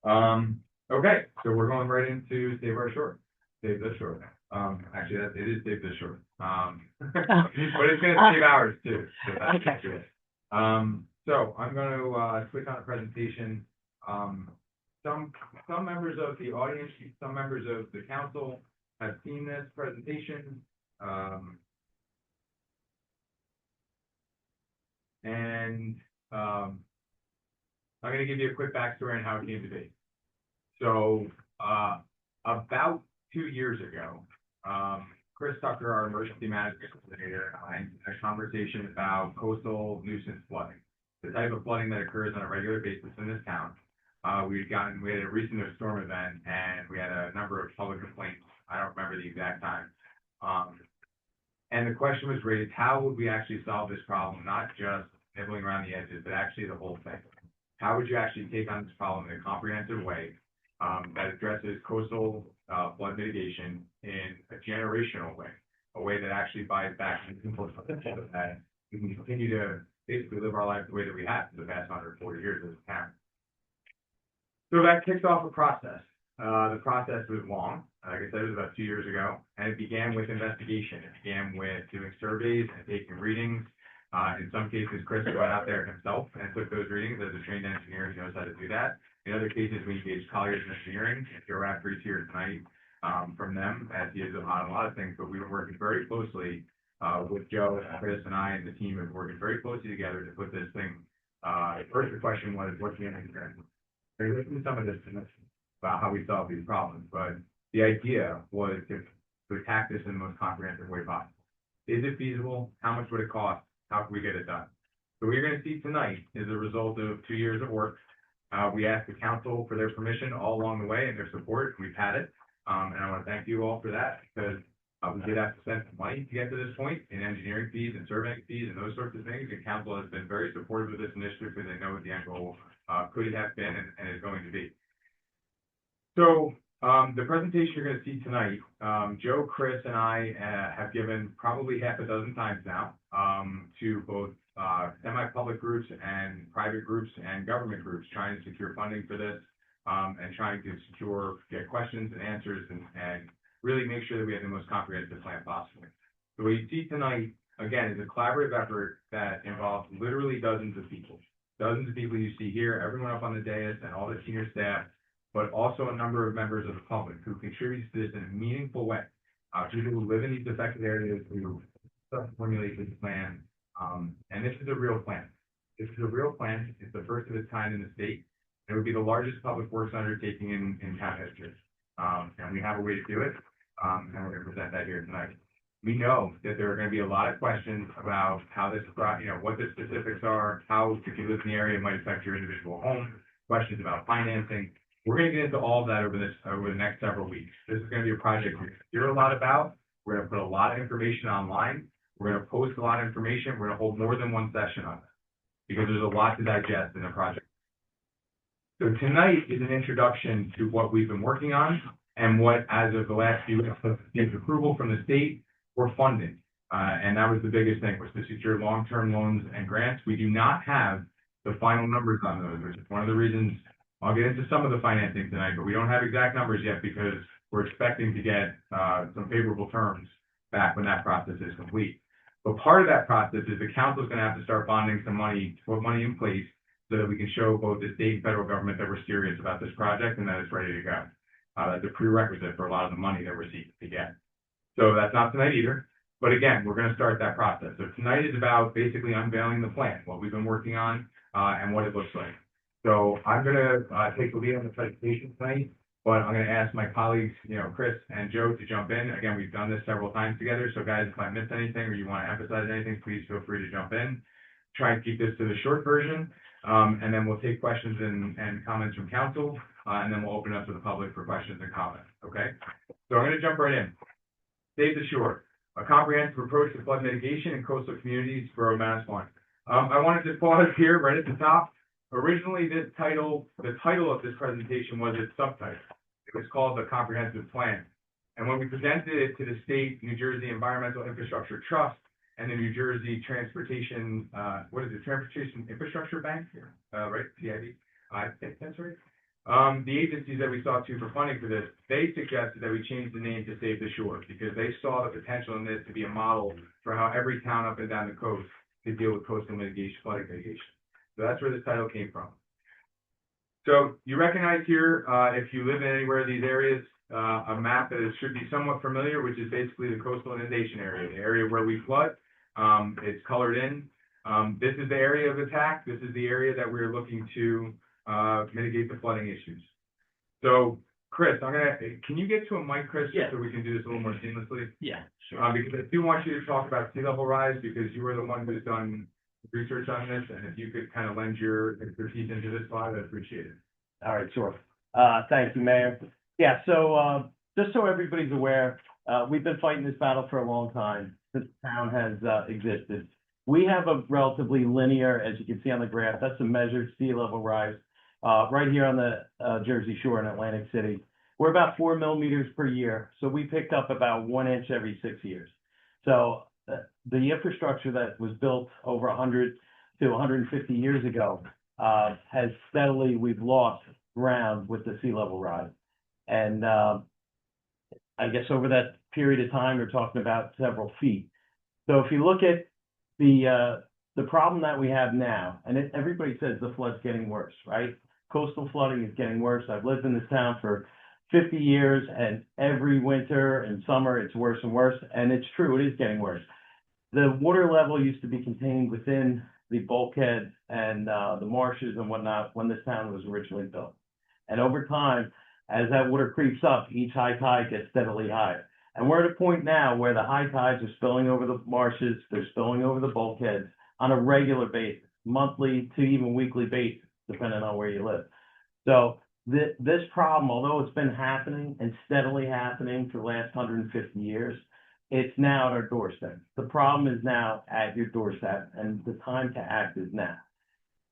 Okay, so we're going right into Save Our Shore. Save the Shore. Actually, it is Save the Shore. But it's gonna save ours too. So that's Okay. good. So I'm gonna click on the presentation. Some members of the audience, some members of the council have seen this presentation. I'm gonna give you a quick backstory on how it came to be. So, about 2 years ago, Chris Tucker, our emergency management coordinator, and I had a conversation about coastal nuisance flooding, the type of flooding that occurs on a regular basis in this town. We had a recent storm event, and we had a number of public complaints. I don't remember the exact time. And the question was raised, how would we actually solve this problem, not just nibbling around the edges, but actually the whole thing? How would you actually take on this problem in a comprehensive way that addresses coastal flood mitigation in a generational way, a way that actually buys back the potential that we can continue to basically live our lives the way that we have for the past 140 years as a town. So that kicked off a process. The process was long. Like I said, it was about 2 years ago, and it began with investigation. It began with doing surveys and taking readings. In some cases, Chris went out there himself and took those readings. As a trained engineer, he knows how to do that. In other cases, we engaged Colliers in Engineering. Joe Rafferty's here tonight from them, as he is on a lot of things, but we were working very closely with Joe, Chris, and I, and the team have been working very closely together to put this thing. First, the question was, what's the engineering? There's some of this about how we solve these problems, but the idea was to attack this in the most comprehensive way possible. Is it feasible? How much would it cost? How can we get it done? So what you're going to see tonight is a result of 2 years of work. We asked the council for their permission all along the way and their support. We've had it. And I want to thank you all for that, because we did have to spend some money to get to this point in engineering fees and surveying fees and those sorts of things. And council has been very supportive of this initiative because they know what the end goal could have been and is going to be. So the presentation you're going to see tonight, Joe, Chris, and I have given probably half a dozen times now to both semi-public groups and private groups and government groups trying to secure funding for this and trying to get questions and answers and really make sure that we have the most comprehensive plan possible. So what you see tonight, again, is a collaborative effort that involves literally dozens of people. Dozens of people you see here, everyone up on the dais and all the senior staff, but also a number of members of the public who contributes to this in a meaningful way. People who live in these affected areas who formulate this plan. And this is a real plan. This is a real plan. It's the first of its kind in the state. It would be the largest public works undertaking in town history. And we have a way to do it. And we're going to present that here tonight. We know that there are going to be a lot of questions about how this, what the specifics are, how, if you live in the area, it might affect your individual home, questions about financing. We're going to get into all of that over the next several weeks. This is going to be a project we're going to hear a lot about. We're going to put a lot of information online. We're going to post a lot of information. We're going to hold more than one session on it because there's a lot to digest in the project. So tonight is an introduction to what we've been working on and what, as of the last few weeks, gives approval from the state, we're funding. And that was the biggest thing, was to secure long-term loans and grants. We do not have the final numbers on those, which is one of the reasons. I'll get into some of the financing tonight, but we don't have exact numbers yet because we're expecting to get some favorable terms back when that process is complete. But part of that process is the council is going to have to start bonding some money, to put money in place so that we can show both the state and federal government that we're serious about this project and that it's ready to go. That's a prerequisite for a lot of the money that we're seeking to get. So that's not tonight either. But again, we're going to start that process. So tonight is about basically unveiling the plan, what we've been working on, and what it looks like. So I'm going to take the lead on the presentation tonight, but I'm going to ask my colleagues, Chris and Joe, to jump in. Again, we've done this several times together. So guys, if I missed anything or you want to emphasize anything, please feel free to jump in. Try and keep this to the short version, and then we'll take questions and comments from council, and then we'll open up to the public for questions and comments. Okay? So I'm going to jump right in. Save the Shore, a comprehensive approach to flood mitigation in coastal communities for Manasquan. I wanted to pause here right at the top. Originally, the title of this presentation was its subtitle. It was called the Comprehensive Plan. And when we presented it to the state, New Jersey Environmental Infrastructure Trust, and the New Jersey Transportation Infrastructure Bank, right? CIB, I think that's right. The agencies that we sought to for funding for this, they suggested that we change the name to Save the Shore because they saw the potential in this to be a model for how every town up and down the coast could deal with coastal mitigation, flooding mitigation. So that's where this title came from. So you recognize here, if you live in anywhere of these areas, a map that should be somewhat familiar, which is basically the coastal inundation area, the area where we flood. It's colored in. This is the area of attack. This is the area that we're looking to mitigate the flooding issues. So, Chris, can you get to a mic, Chris, Yeah. so we can do this a little more seamlessly? Yeah, sure. Because I do want you to talk about sea level rise because you were the one who's done research on this, and if you could kind of lend your expertise into this slide, I'd appreciate it. All right, sure. Thank you, Mayor. Yeah, so just so everybody's aware, we've been fighting this battle for a long time since the town has existed. We have a relatively linear, as you can see on the graph, that's a measured sea level rise right here on the Jersey Shore in Atlantic City. We're about 4 millimeters per year, so we picked up about 1 inch every 6 years. So the infrastructure that was built over 100 to 150 years ago has steadily, we've lost ground with the sea level rise. And I guess over that period of time, we're talking about several feet. So if you look at the problem that we have now, and everybody says the flood's getting worse, right? Coastal flooding is getting worse. I've lived in this town for 50 years, and every winter and summer, it's worse and worse. And it's true, it is getting worse. The water level used to be contained within the bulkhead and the marshes and whatnot when this town was originally built. And over time, as that water creeps up, each high tide gets steadily higher. And we're at a point now where the high tides are spilling over the marshes, they're spilling over the bulkheads on a regular basis, monthly to even weekly basis, depending on where you live. So this problem, although it's been happening and steadily happening for the last 150 years, it's now at our doorstep. The problem is now at your doorstep, and the time to act is now.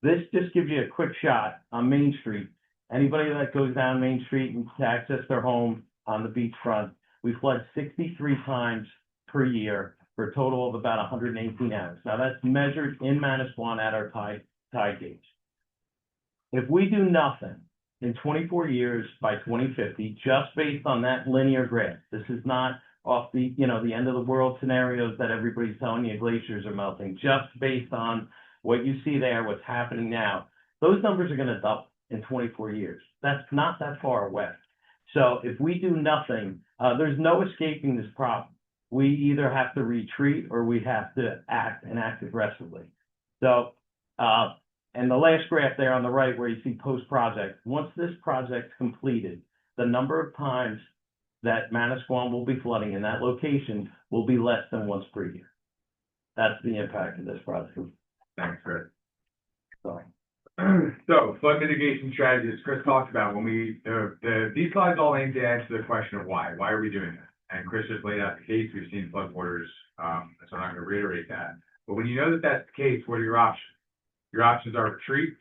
This just gives you a quick shot on Main Street. Anybody that goes down Main Street and to access their home on the beachfront, we flood 63 times per year for a total of about 118 hours. Now that's measured in Manasquan at our tide gauge. If we do nothing in 24 years by 2050, just based on that linear graph, this is not off the, the end of the world scenarios that everybody's telling you glaciers are melting, just based on what you see there, what's happening now, those numbers are going to double in 24 years. That's not that far away. So if we do nothing, there's no escaping this problem. We either have to retreat or we have to act and act aggressively. So, and the last graph there on the right where you see post-project, once this project's completed, the number of times that Manasquan will be flooding in that location will be less than once per year. That's the impact of this project. Thanks, Chris. Sorry. So, flood mitigation strategies, Chris talked about when these slides all aim to answer the question of why. Why are we doing this? And Chris just laid out the case. We've seen flood waters, so I'm not going to reiterate that. But when you know that that's the case, what are your options? Your options are retreat,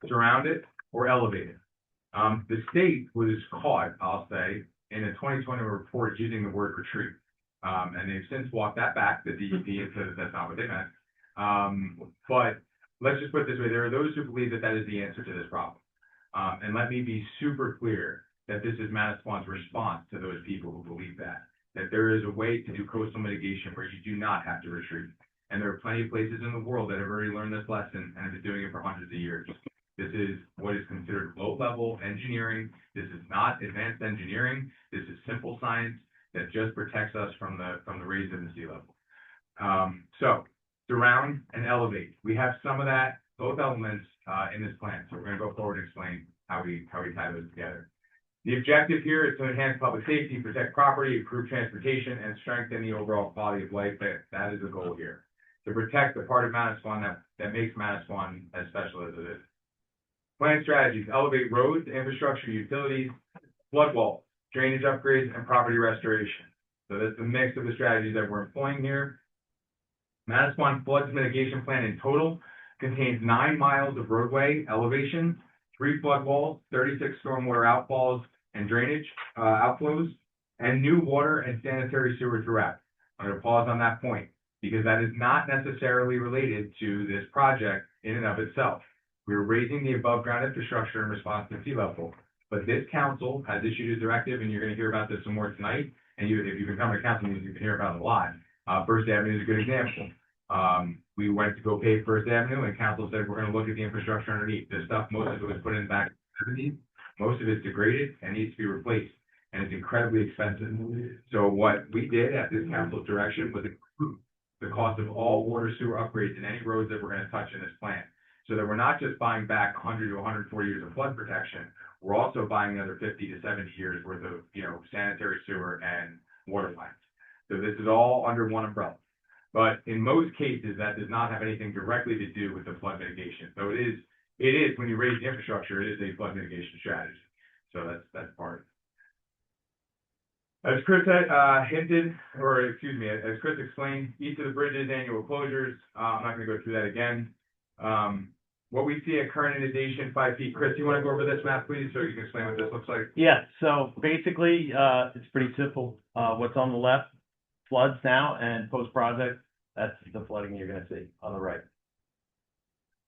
surround it, or elevate it. The state was caught, I'll say, in a 2020 report using the word retreat. And they've since walked that back, the DEP, and said that that's not what they meant. But let's just put it this way. There are those who believe that that is the answer to this problem. And let me be super clear that this is Manasquan's response to those people who believe that there is a way to do coastal mitigation where you do not have to retreat. And there are plenty of places in the world that have already learned this lesson and have been doing it for hundreds of years. This is what is considered low-level engineering. This is not advanced engineering. This is simple science that just protects us from the raise in the sea level. So surround and elevate. We have some of that, both elements in this plan. So we're going to go forward and explain how we tie those together. The objective here is to enhance public safety, protect property, improve transportation, and strengthen the overall quality of life. That is the goal here. To protect the part of Manasquan that makes Manasquan as special as it is. Plan strategies: elevate roads, infrastructure, utilities, flood walls, drainage upgrades, and property restoration. So that's the mix of the strategies that we're employing here. Manasquan Flood Mitigation Plan in total contains 9 miles of roadway elevation, 3 flood walls, 36 stormwater outfalls and drainage outflows, and new water and sanitary sewer throughout. I'm going to pause on that point because that is not necessarily related to this project in and of itself. We're raising the above ground infrastructure in response to sea level. But this council has issued a directive, and you're gonna hear about this some more tonight, and if you can come to council meetings, you can hear about it a lot. First Avenue is a good example. We went to go pave First Avenue, and council said, we're gonna look at the infrastructure underneath. This stuff, most of it was put in back in the 70s. Most of it's degraded and needs to be replaced, and it's incredibly expensive. So what we did at this council's direction was include the cost of all water sewer upgrades in any roads that we're gonna touch in this plan. So that we're not just buying back 100 to 140 years of flood protection, we're also buying another 50 to 70 years worth of, sanitary sewer and water lines. So this is all under one umbrella. But in most cases, that does not have anything directly to do with the flood mitigation. So it is when you raise the infrastructure, it is a flood mitigation strategy. So that's part of it. As Chris hinted, as Chris explained, each of the bridges annual closures. I'm not gonna go through that again. What we see at current inundation, 5 feet. Chris, you want to go over this map, please, so you can explain what this looks like? Yeah, so basically, it's pretty simple. What's on the left floods now, and post-project, that's the flooding you're gonna see on the right.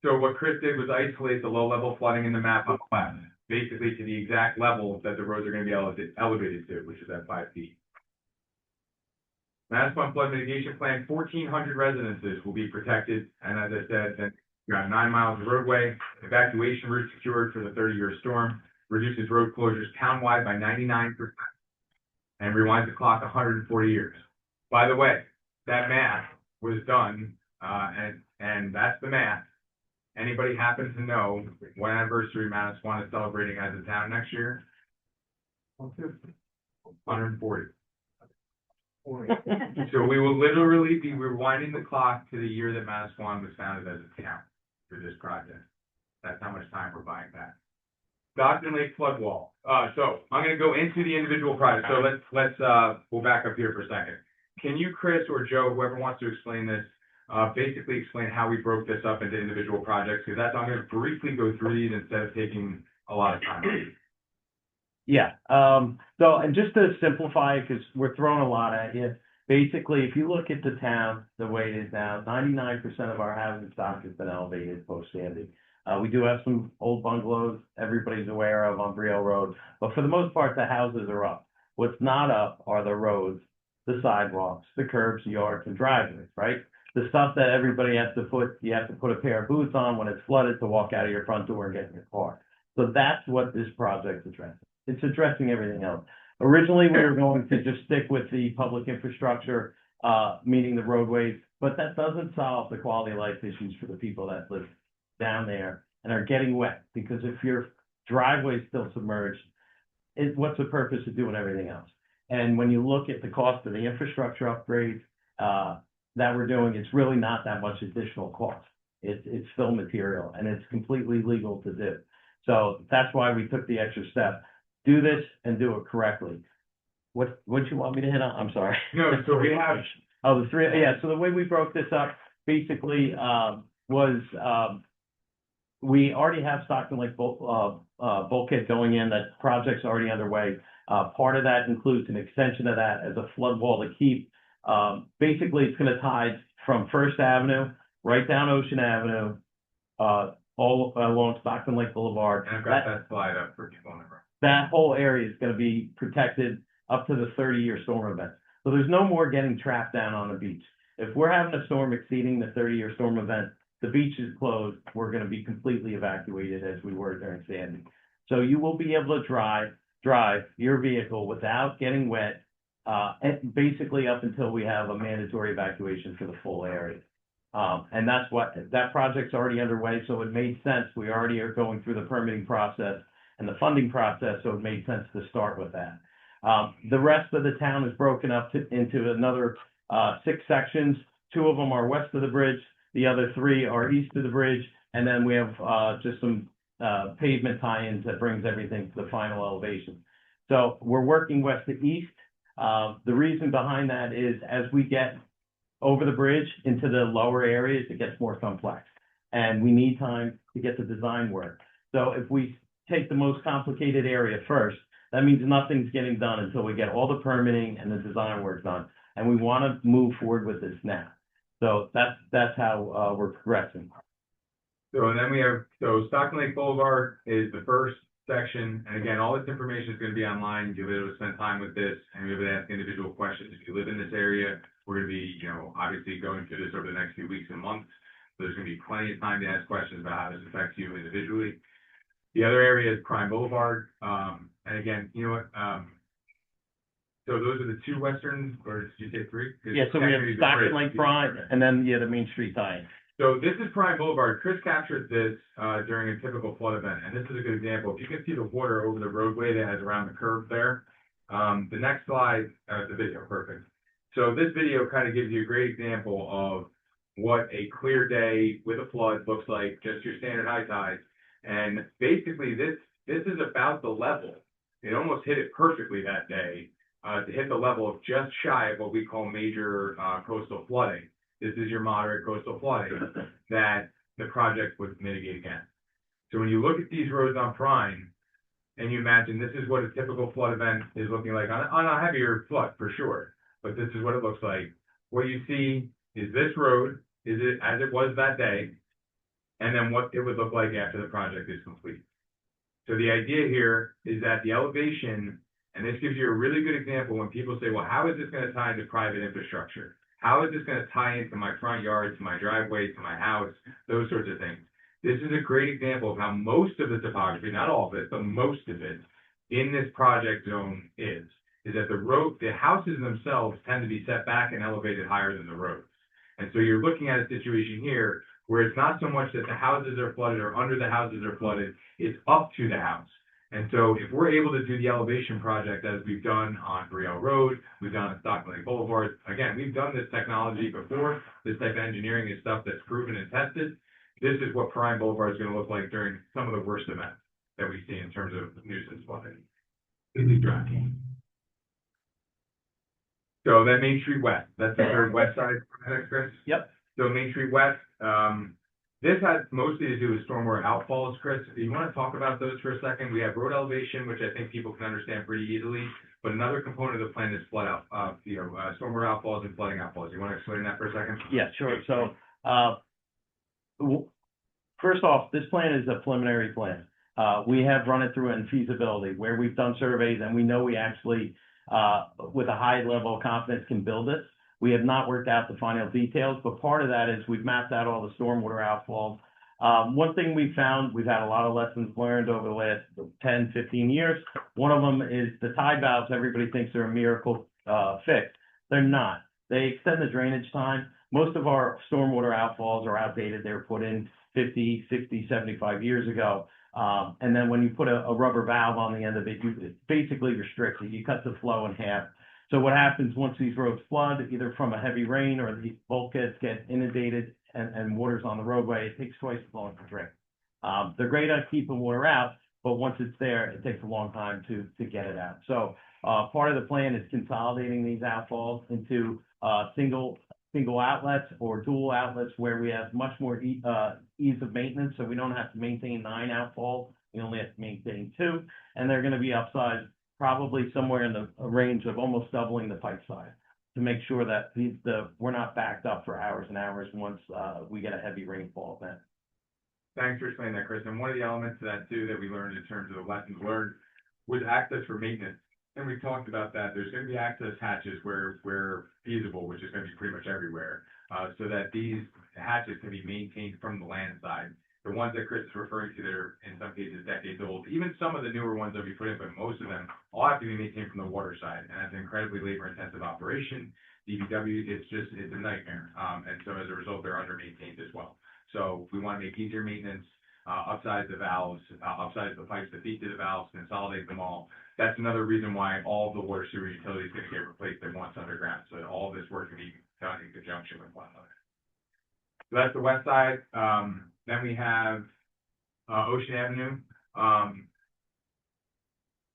So what Chris did was isolate the low-level flooding in the map on the left, basically to the exact level that the roads are gonna be elevated to, which is at 5 feet. Manasquan Flood Mitigation Plan, 1,400 residences will be protected, and as I said, then you got 9 miles of roadway, evacuation route secured for the 30-year storm, reduces road closures townwide by 99%, and rewinds the clock 140 years. By the way, that math was done, and that's the math. Anybody happen to know what anniversary Manasquan is celebrating as a town next year? 140. So we will literally be rewinding the clock to the year that Manasquan was founded as a town through this project. That's how much time we're buying back. Stockton Lake flood wall. So I'm going to go into the individual projects. So let's we'll back up here for a second. Can you, Chris or Joe, whoever wants to explain this, basically explain how we broke this up into individual projects? Because I'm going to briefly go through these instead of taking a lot of time. Yeah, so, and just to simplify, because we're throwing a lot at you, basically, if you look at the town, the way it is now, 99% of our housing stock has been elevated post-Sandy. We do have some old bungalows everybody's aware of on Brielle Road, but for the most part, the houses are up. What's not up are the roads, the sidewalks, the curbs, yards, and driveways, right? The stuff that everybody has to you have to put a pair of boots on when it's flooded to walk out of your front door and get in your car. So that's what this project is addressing. It's addressing everything else. Originally, we were going to just stick with the public infrastructure, meaning the roadways, but that doesn't solve the quality of life issues for the people that live down there and are getting wet, because if your driveway is still submerged, what's the purpose of doing everything else? And when you look at the cost of the infrastructure upgrades that we're doing, it's really not that much additional cost. It's fill material, and it's completely legal to do. So that's why we took the extra step. Do this and do it correctly. What you want me to hit on? I'm sorry. No, so we have. Oh, the three. Yeah. So the way we broke this up basically was we already have Stockton Lake bulkhead going in. That project's already underway. Part of that includes an extension of that as a flood wall to keep. Basically, it's going to tie from First Avenue right down Ocean Avenue, all along Stockton Lake Boulevard. And I've got that slide up for people on the road. That whole area is going to be protected up to the 30-year storm event. So there's no more getting trapped down on the beach. If we're having a storm exceeding the 30-year storm event, the beach is closed. We're going to be completely evacuated as we were during Sandy. So you will be able to drive your vehicle without getting wet, and basically up until we have a mandatory evacuation for the full area. And that's what that project's already underway. So it made sense. We already are going through the permitting process and the funding process. So it made sense to start with that. The rest of the town is broken up into another 6 sections. 2 of them are west of the bridge. The other 3 are east of the bridge. And then we have just some pavement tie-ins that brings everything to the final elevation. So we're working west to east. The reason behind that is as we get over the bridge into the lower areas, it gets more complex. And we need time to get the design work. So if we take the most complicated area first, that means nothing's getting done until we get all the permitting and the design work done. And we want to move forward with this now. So that's how we're progressing. So and then we have, Stockton Lake Boulevard is the first section, and again, all this information is gonna be online, you'll be able to spend time with this, and you'll be able to ask individual questions. If you live in this area, we're gonna be, obviously going through this over the next few weeks and months. So there's gonna be plenty of time to ask questions about how this affects you individually. The other area is Prime Boulevard, and again, you know what, so those are the two westerns, or did you say three? 'Cause Yeah, so we have technically the Stockton bridge- Lake Front, and then, the Main Street tie. So this is Prime Boulevard. Chris captured this during a typical flood event, and this is a good example. If you can see the water over the roadway that has around the curve there, the next slide, the video, perfect. So this video kind of gives you a great example of what a clear day with a flood looks like, just your standard high tide. And basically, this is about the level. It almost hit it perfectly that day to hit the level of just shy of what we call major coastal flooding. This is your moderate coastal flooding that the project would mitigate against. So when you look at these roads on Prime, and you imagine this is what a typical flood event is looking like on a heavier flood, for sure. But this is what it looks like. What you see is this road, is it as it was that day, and then what it would look like after the project is complete. So the idea here is that the elevation, and this gives you a really good example when people say, well, how is this going to tie into private infrastructure? How is this going to tie into my front yard, to my driveway, to my house, those sorts of things? This is a great example of how most of the topography, not all of it, but most of it in this project zone is that the houses themselves tend to be set back and elevated higher than the roads. And so you're looking at a situation here where it's not so much that the houses are flooded or under the houses are flooded, it's up to the house. And so if we're able to do the elevation project as we've done on Brielle Road, we've done on Stockton Lake Boulevard, again, we've done this technology before. This type of engineering is stuff that's proven and tested. This is what Prime Boulevard is going to look like during some of the worst events that we see in terms of nuisance flooding. So that Main Street West, that's the third west side, Chris? Yep. So Main Street West, this has mostly to do with stormwater outfalls, Chris. Do you want to talk about those for a second? We have road elevation, which I think people can understand pretty easily, but another component of the plan is flood out, stormwater outfalls and flooding outfalls. You want to explain that for a second? Yeah, sure. So, first off, this plan is a preliminary plan. We have run it through in feasibility where we've done surveys and we know we actually, with a high level of confidence, can build this. We have not worked out the final details, but part of that is we've mapped out all the stormwater outfalls. One thing we found, we've had a lot of lessons learned over the last 10, 15 years. One of them is the tide valves. Everybody thinks they're a miracle fix. They're not. They extend the drainage time. Most of our stormwater outfalls are outdated. They were put in 50, 60, 75 years ago. And then when you put a rubber valve on the end of it, you basically restrict it. You cut the flow in half. So what happens once these roads flood, either from a heavy rain or the bulkheads get inundated and water's on the roadway, it takes twice as long to drain. They're great at keeping water out, but once it's there, it takes a long time to get it out. So part of the plan is consolidating these outfalls into single outlets or dual outlets where we have much more ease of maintenance. So we don't have to maintain 9 outfalls. We only have to maintain 2, and they're going to be upsized probably somewhere in the range of almost doubling the pipe size to make sure that we're not backed up for hours and hours once we get a heavy rainfall event. Thanks for explaining that, Chris. And one of the elements of that too that we learned in terms of the lessons learned was access for maintenance. And we talked about that. There's going to be access hatches where feasible, which is going to be pretty much everywhere, so that these hatches can be maintained from the land side. The ones that Chris is referring to, they're in some cases decades old. Even some of the newer ones that we put in, but most of them all have to be maintained from the water side. And it's an incredibly labor-intensive operation. DPW, it's a nightmare. And so as a result, they're under-maintained as well. So we want to make easier maintenance, upsize the valves, upsize the pipes that feed to the valves, consolidate them all. That's another reason why all the water sewer utilities are going to get replaced at once underground. So that all this work can be done in conjunction with one another. So that's the west side. Then we have Ocean Avenue.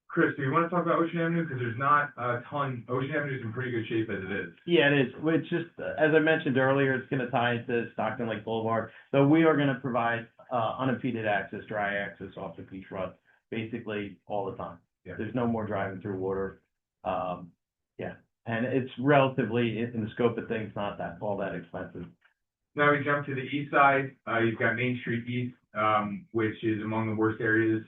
Chris, do you want to talk about Ocean Avenue? Because there's not a ton. Ocean Avenue is in pretty good shape as it is. Yeah, it is. It's just, as I mentioned earlier, it's going to tie into Stockton Lake Boulevard. So we are going to provide unimpeded access, dry access off the beach front, basically all the time. Yeah. There's no more driving through water. Yeah, and it's relatively, in the scope of things, not all that expensive. Now we jump to the east side. You've got Main Street East. which is among the worst areas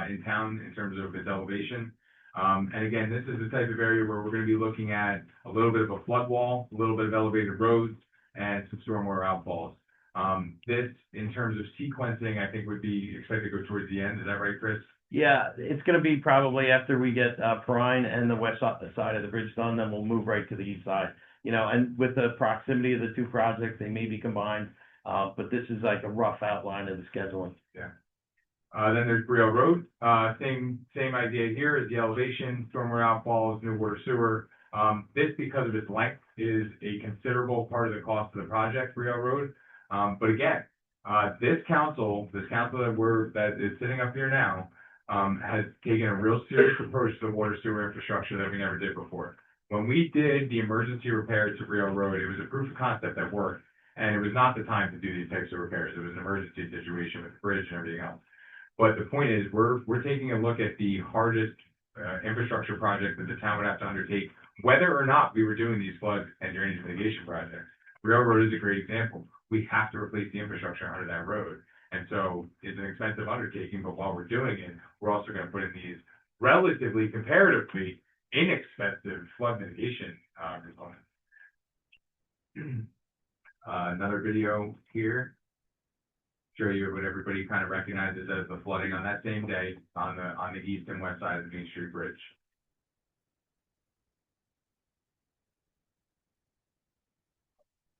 in town in terms of its elevation. And again, this is the type of area where we're going to be looking at a little bit of a flood wall, a little bit of elevated roads, and some stormwater outfalls. This, in terms of sequencing, I think would be expected to go towards the end. Is that right, Chris? Yeah, it's gonna be probably after we get, Prine and the west side of the bridge done, then we'll move right to the east side. You know, and with the proximity of the two projects, they may be combined, but this is like a rough outline of the scheduling. Yeah. Then there's Brielle Road. Same idea here is the elevation, stormwater outfalls, new water sewer. This, because of its length, is a considerable part of the cost of the project, Brielle Road. But again, this council that is sitting up here now, has taken a real serious approach to the water sewer infrastructure that we never did before. When we did the emergency repair to Brielle Road, it was a proof of concept that worked, and it was not the time to do these types of repairs. It was an emergency situation with the bridge and everything else. But the point is, we're taking a look at the hardest infrastructure project that the town would have to undertake, whether or not we were doing these flood and drainage mitigation projects. Brielle Road is a great example. We have to replace the infrastructure under that road. And so it's an expensive undertaking, but while we're doing it, we're also going to put in these relatively, comparatively inexpensive flood mitigation components. Another video here. Show you what everybody kind of recognizes as the flooding on that same day on the east and west side of the Main Street Bridge.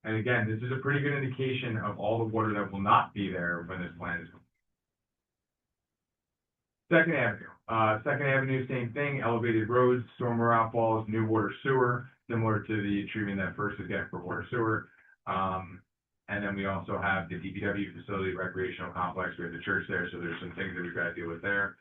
And again, this is a pretty good indication of all the water that will not be there when this plan is complete. Second Avenue, same thing, elevated roads, stormwater outfalls, new water sewer, similar to the treatment that First is getting for water sewer. And then we also have the DPW facility, recreational complex. We have the church there, so there's some things that we've got to deal with there.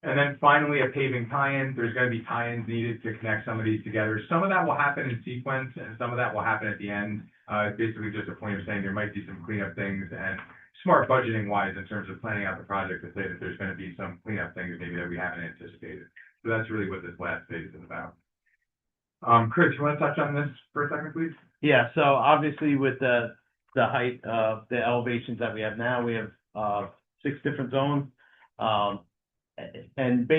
And then finally, a paving tie-in. There's going to be tie-ins needed to connect some of these together. Some of that will happen in sequence, and some of that will happen at the end. It's basically just a point of saying there might be some cleanup things and smart budgeting-wise in terms of planning out the project to say that there's going to be some cleanup things maybe that we haven't anticipated. So that's really what this last phase is about. Chris, you want to touch on this for a second, please? Yeah, so obviously with the height of the elevations that we have now, we have 6 different zones. And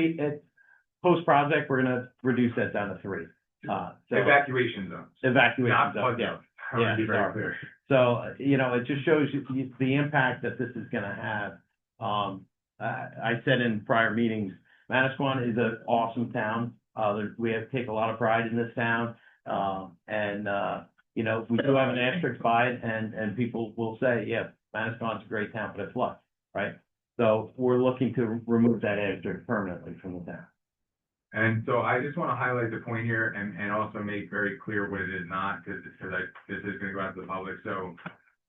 post-project, we're gonna reduce that down to 3. So Evacuation zones. Evacuation Not zones, flood yeah. zones. I want to be very clear. So, you know, it just shows you the impact that this is gonna have. I said in prior meetings, Manasquan is an awesome town. We have take a lot of pride in this town. You know, we do have an asterisk by it, and people will say, yeah, Manasquan's a great town, but it's flood, right? So we're looking to remove that asterisk permanently from the town. And so I just want to highlight the point here and also make very clear what it is not, because this is going to go out to the public. So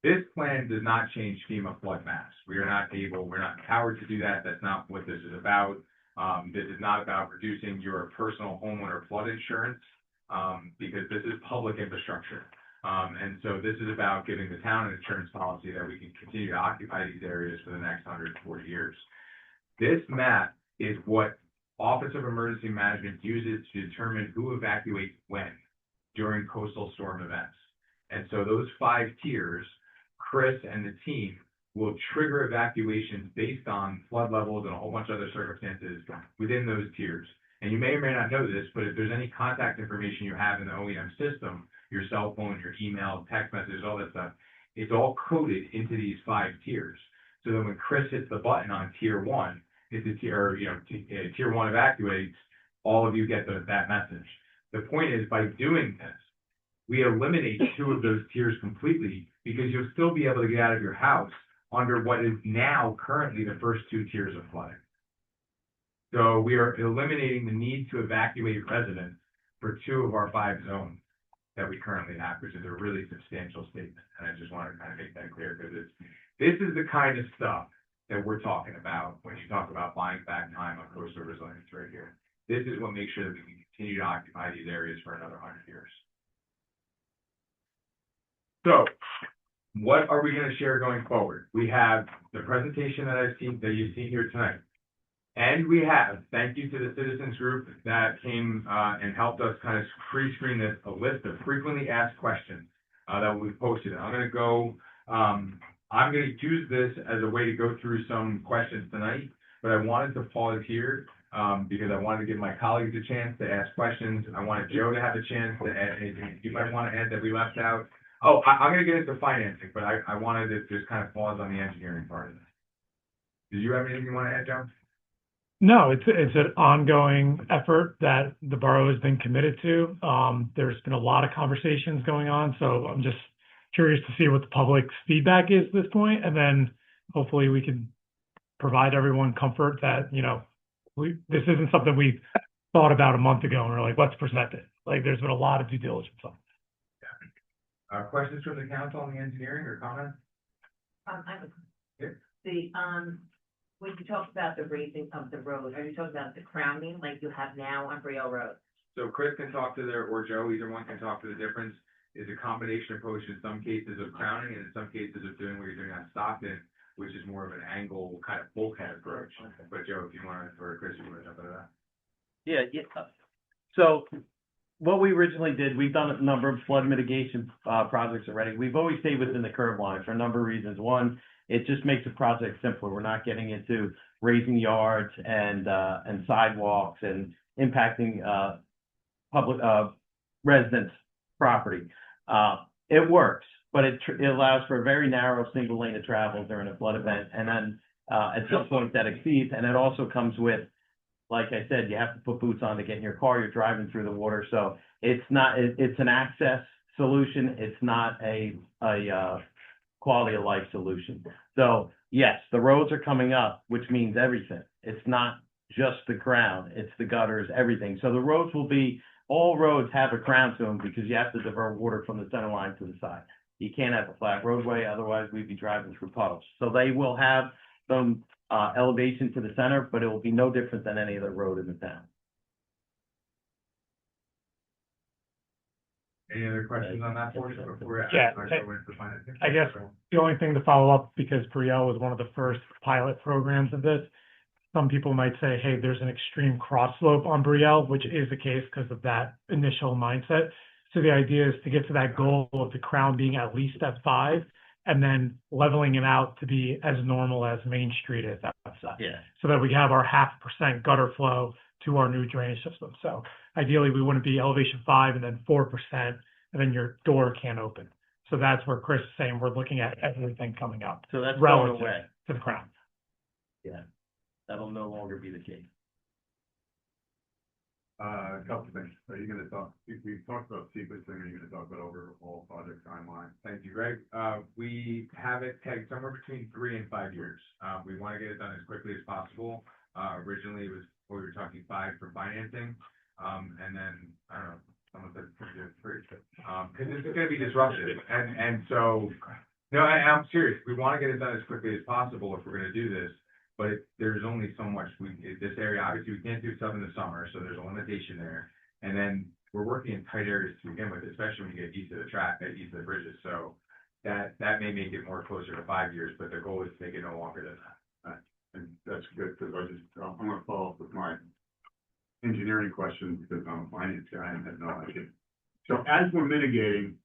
this plan does not change FEMA flood maps. We're not empowered to do that. That's not what this is about. This is not about reducing your personal homeowner flood insurance, because this is public infrastructure. And so this is about giving the town an insurance policy that we can continue to occupy these areas for the next 140 years. This map is what Office of Emergency Management uses to determine who evacuates when during coastal storm events. And so those 5 tiers, Chris and the team will trigger evacuations based on flood levels and a whole bunch of other circumstances within those tiers. And you may or may not know this, but if there's any contact information you have in the OEM system, your cell phone, your email, text messages, all that stuff, it's all coded into these 5 tiers. So then when Chris hits the button on tier 1, if the tier, tier 1 evacuates, all of you get that message. The point is, by doing this, we eliminate 2 of those tiers completely, because you'll still be able to get out of your house under what is now currently the first 2 tiers of flooding. So we are eliminating the need to evacuate residents for 2 of our 5 zones that we currently have, which is a really substantial statement. And I just want to kind of make that clear, because this is the kind of stuff that we're talking about when you talk about buying back time on coastal resilience right here. This is what makes sure that we can continue to occupy these areas for another 100 years. So what are we going to share going forward? We have the presentation that you've seen here tonight. And we have, thank you to the citizens group that came and helped us kind of pre-screen this, a list of frequently asked questions that we posted. I'm going to go I'm gonna use this as a way to go through some questions tonight, but I wanted to pause here, because I wanted to give my colleagues a chance to ask questions. I wanted Joe to have a chance to add anything you might want to add that we left out. Oh, I'm gonna get into financing, but I wanted to just kind of pause on the engineering part of this. Did you have anything you want to add, Joe? No, it's an ongoing effort that the borough has been committed to. There's been a lot of conversations going on, so I'm just curious to see what the public's feedback is at this point, and then hopefully we can provide everyone comfort that, you know, this isn't something we thought about a month ago and we're like, let's present it. Like, there's been a lot of due diligence on it. Questions from the council on the engineering or comments? I have Yeah. when you talk about the raising of the road, are you talking about the crowning like you have now on Brielle Road? So Chris can talk to or Joe, either one can talk to the difference. Is a combination approach in some cases of crowning and in some cases of doing what you're doing on Stockton, which is more of an angle kind of bulkhead approach. But Joe, if you want to, or Chris, you want to jump into that? Yeah. So what we originally did, we've done a number of flood mitigation projects already. We've always stayed within the curb line for a number of reasons. One, it just makes the project simpler. We're not getting into raising yards and sidewalks and impacting public residents' property. It works, but it allows for a very narrow single lane of travel during a flood event, and then at some point that exceeds. And it also comes with, like I said, you have to put boots on to get in your car. You're driving through the water, so it's not. It's an access solution. It's not a quality of life solution. So yes, the roads are coming up, which means everything. It's not just the ground; it's the gutters, everything. So the roads will be. All roads have a crown to them because you have to divert water from the center line to the side. You can't have a flat roadway, otherwise we'd be driving through puddles. So they will have some elevation to the center, but it will be no different than any other road in the town. Any other questions on that portion before Yeah, I go into financing? I guess the only thing to follow up, because Brielle was one of the first pilot programs of this, some people might say, hey, there's an extreme cross slope on Brielle, which is the case because of that initial mindset. So the idea is to get to that goal of the crown being at least at 5 and then leveling it out to be as normal as Main Street is outside. Yeah. So that we have our 0.5% gutter flow to our new drainage system. So ideally we wouldn't be elevation 5 and then 4%, and then your door can't open. So that's where Chris is saying we're looking at everything coming up. So that's going relative away. to the crown. Yeah. That'll no longer be the case. A couple of things. Are you gonna talk, we've talked about sequencing, are you gonna talk about overall project timeline? Thank you, Greg. We have it pegged somewhere between 3 and 5 years. We want to get it done as quickly as possible. Originally it was, we were talking 5 for financing. And then, I don't know, someone said 3, because this is going to be disruptive. And so, no, I'm serious. We want to get it done as quickly as possible if we're going to do this. But there's only so much this area, obviously we can't do stuff in the summer, so there's a limitation there. And then we're working in tight areas to begin with, especially when you get east of the east of the bridges. So that may make it more closer to 5 years, but the goal is to make it no longer than that. And that's good, because I'm gonna follow up with my engineering question, because I'm a finance guy and have no idea. So as we're mitigating,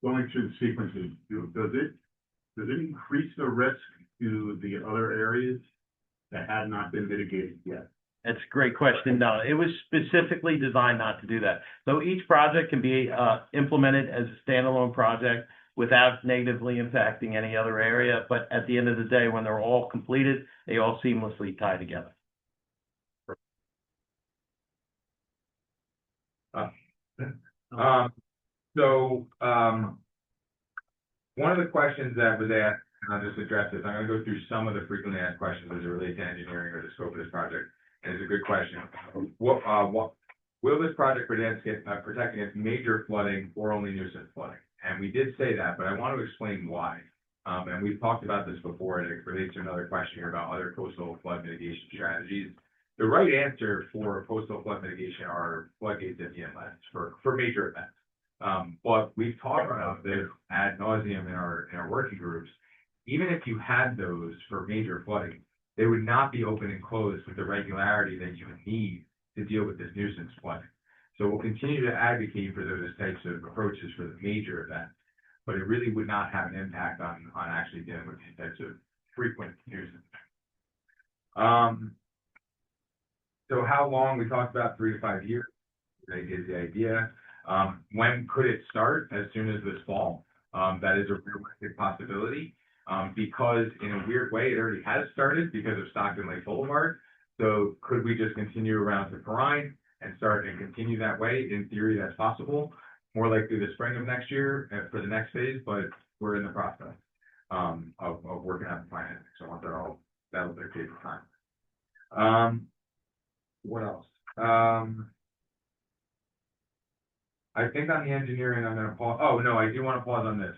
going through the sequences, does it increase the risk to the other areas that had not been mitigated yet? That's a great question. No, it was specifically designed not to do that. So each project can be implemented as a standalone project without negatively impacting any other area. But at the end of the day, when they're all completed, they all seamlessly tie together. One of the questions that was asked, and I'll just address this. I'm going to go through some of the frequently asked questions as it relates to engineering or the scope of this project. And it's a good question. Will this project protect against major flooding or only nuisance flooding? And we did say that, but I want to explain why. And we've talked about this before, and it relates to another question here about other coastal flood mitigation strategies. The right answer for coastal flood mitigation are floodgates at the inlets for major events. But we've talked about this ad nauseum in our working groups. Even if you had those for major flooding, they would not be open and closed with the regularity that you would need to deal with this nuisance flooding. So we'll continue to advocate for those types of approaches for the major event. but it really would not have an impact on actually dealing with these types of frequent nuisance. So how long? We talked about 3 to 5 years. They get the idea. When could it start? As soon as this fall. That is a realistic possibility. Because in a weird way, it already has started because of Stockton Lake Boulevard. So could we just continue around to Perrine and start and continue that way? In theory, that's possible. More likely the spring of next year for the next phase, but we're in the process of working out the plan. So once they're all, that'll take time. What else? I think on the engineering, I'm gonna pause. Oh, no, I do want to pause on this.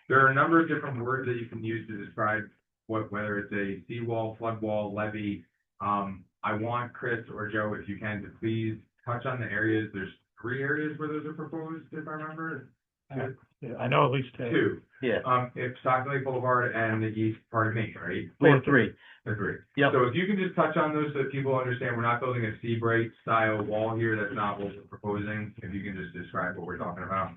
There are a number of different words that you can use to describe whether it's a seawall, flood wall, levee. I want Chris or Joe, if you can, to please touch on the areas. There's 3 areas where those are proposed, if I remember. Yeah, I know at least 2. Yeah. It's Stockton Lake Boulevard and the east part of Maine, right? 4-3. Agree. Yep. So if you can just touch on those so that people understand, we're not building a Seabright style wall here. That's not what we're proposing. If you can just describe what we're talking about.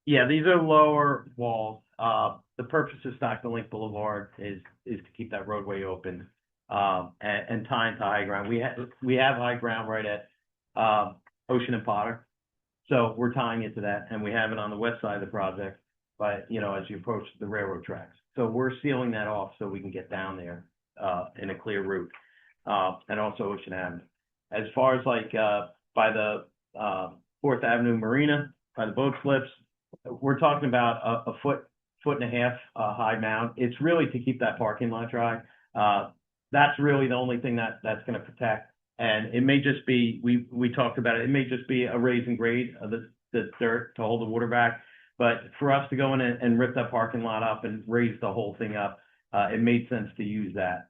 Yeah, these are lower walls. The purpose of Stockton Lake Boulevard is to keep that roadway open, and tie into high ground. We have high ground right at, Ocean and Potter. So we're tying into that, and we have it on the west side of the project, but, as you approach the railroad tracks. So we're sealing that off so we can get down there, in a clear route, and also Ocean Avenue. As far as like, by the, 4th Avenue Marina, by the boat slips, we're talking about a foot and a half, high mound. It's really to keep that parking lot dry. That's really the only thing that's gonna protect. And it may just be, we talked about it, it may just be a raise and grade of the dirt to hold the water back. But for us to go in and rip that parking lot up and raise the whole thing up, it made sense to use that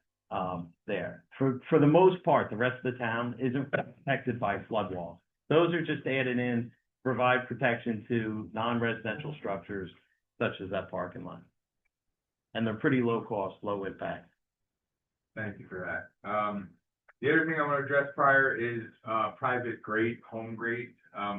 there. For the most part, the rest of the town isn't protected by flood walls. Those are just added in, provide protection to non-residential structures such as that parking lot. And they're pretty low cost, low impact. Thank you for that. The other thing I want to address prior is private grade, home grade.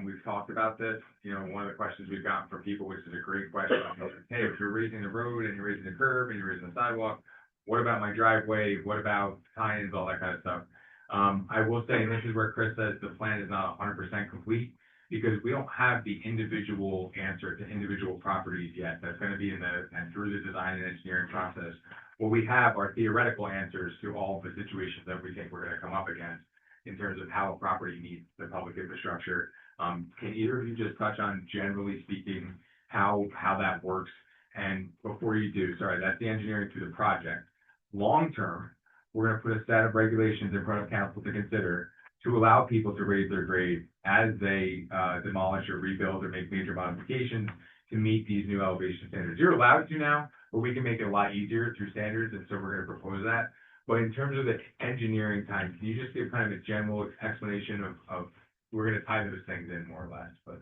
We've talked about this. One of the questions we've gotten from people, which is a great question. Hey, if you're raising the road and you're raising the curb and you're raising the sidewalk, what about my driveway? What about tie-ins, all that kind of stuff? I will say, and this is where Chris says the plan is not 100% complete, because we don't have the individual answer to individual properties yet. That's going to be and through the design and engineering process. What we have are theoretical answers to all of the situations that we think we're going to come up against in terms of how a property needs the public infrastructure. Can either of you just touch on, generally speaking, how that works? And before you do, sorry, that's the engineering to the project. Long term, we're going to put a set of regulations in front of council to consider to allow people to raise their grade as they demolish or rebuild or make major modifications to meet these new elevation standards. You're allowed to now, but we can make it a lot easier through standards, and so we're going to propose that. But in terms of the engineering time, can you just give kind of a general explanation of we're going to tie those things in more or less, but.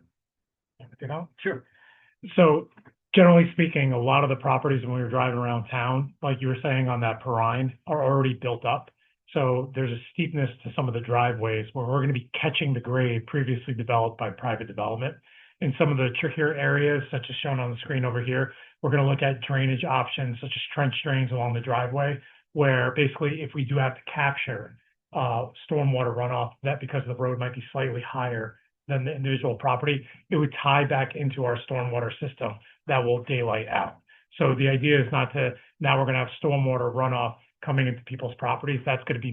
Sure. So generally speaking, a lot of the properties when we were driving around town, like you were saying on that Perrine, are already built up. So there's a steepness to some of the driveways where we're going to be catching the grade previously developed by private development. In some of the trickier areas, such as shown on the screen over here, we're going to look at drainage options such as trench drains along the driveway, where basically if we do have to capture stormwater runoff, that because the road might be slightly higher than the individual property, it would tie back into our stormwater system that will daylight out. So the idea is not to, now we're going to have stormwater runoff coming into people's properties. That's going to be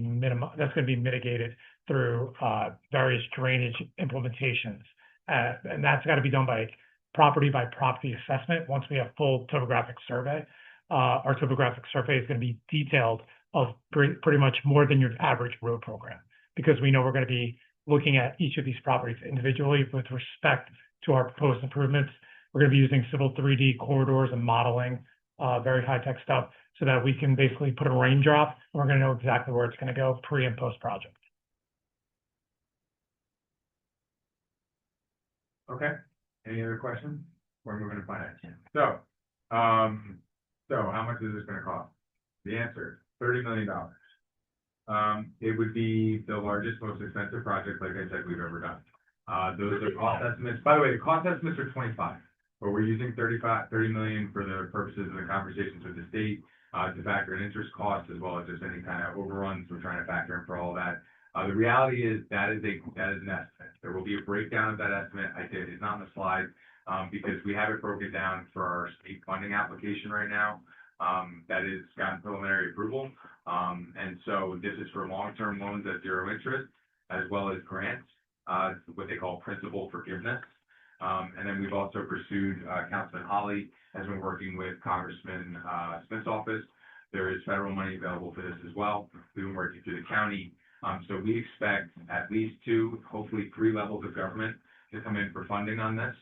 that's going to be mitigated through various drainage implementations. And that's got to be done by property assessment. Once we have full topographic survey, our topographic survey is going to be detailed of pretty much more than your average road program, because we know we're going to be looking at each of these properties individually with respect to our proposed improvements. We're going to be using civil 3D corridors and modeling, very high-tech stuff, so that we can basically put a raindrop and we're going to know exactly where it's going to go pre and post project. Okay. Any other questions? We're moving to finance. So how much is this going to cost? The answer, $30 million. It would be the largest, most expensive project, like I said, we've ever done. Those are cost estimates. By the way, the cost estimates are 25. but we're using 30 million for the purposes of the conversations with the state, to factor in interest costs as well as just any kind of overruns we're trying to factor in for all of that. The reality is that is an estimate. There will be a breakdown of that estimate. It's not on the slide, because we have it broken down for our state funding application right now. That is gotten preliminary approval. And so this is for long-term loans at zero interest, as well as grants, what they call principal forgiveness. And then we've also pursued, Councilman Holly has been working with Congressman Smith's office. There is federal money available for this as well. We've been working through the county. So we expect at least 2, hopefully 3 levels of government to come in for funding on this.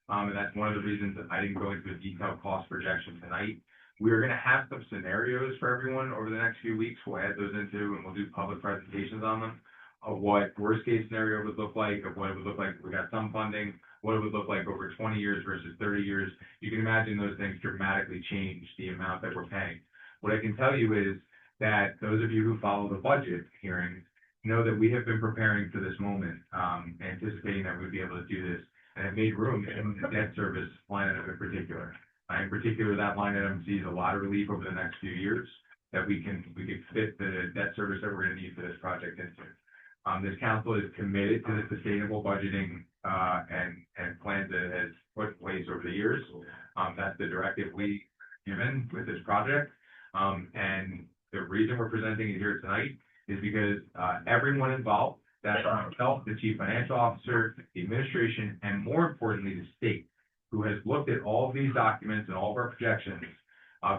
And that's one of the reasons that I didn't go into a detailed cost projection tonight. We're going to have some scenarios for everyone over the next few weeks. We'll add those into, and we'll do public presentations on them, of what worst case scenario would look like, of what it would look like if we got some funding, what it would look like over 20 years versus 30 years. You can imagine those things dramatically change the amount that we're paying. What I can tell you is that those of you who follow the budget hearings know that we have been preparing for this moment, anticipating that we'd be able to do this, and have made room in the debt service line item in particular. In particular, that line item sees a lot of relief over the next few years that we can fit the debt service that we're going to need for this project into. This council is committed to the sustainable budgeting and plans that it has put in place over the years. That's the directive we given with this project. And the reason we're presenting it here tonight is because everyone involved, that's myself, the chief financial officer, the administration, and more importantly, the state, who has looked at all of these documents and all of our projections,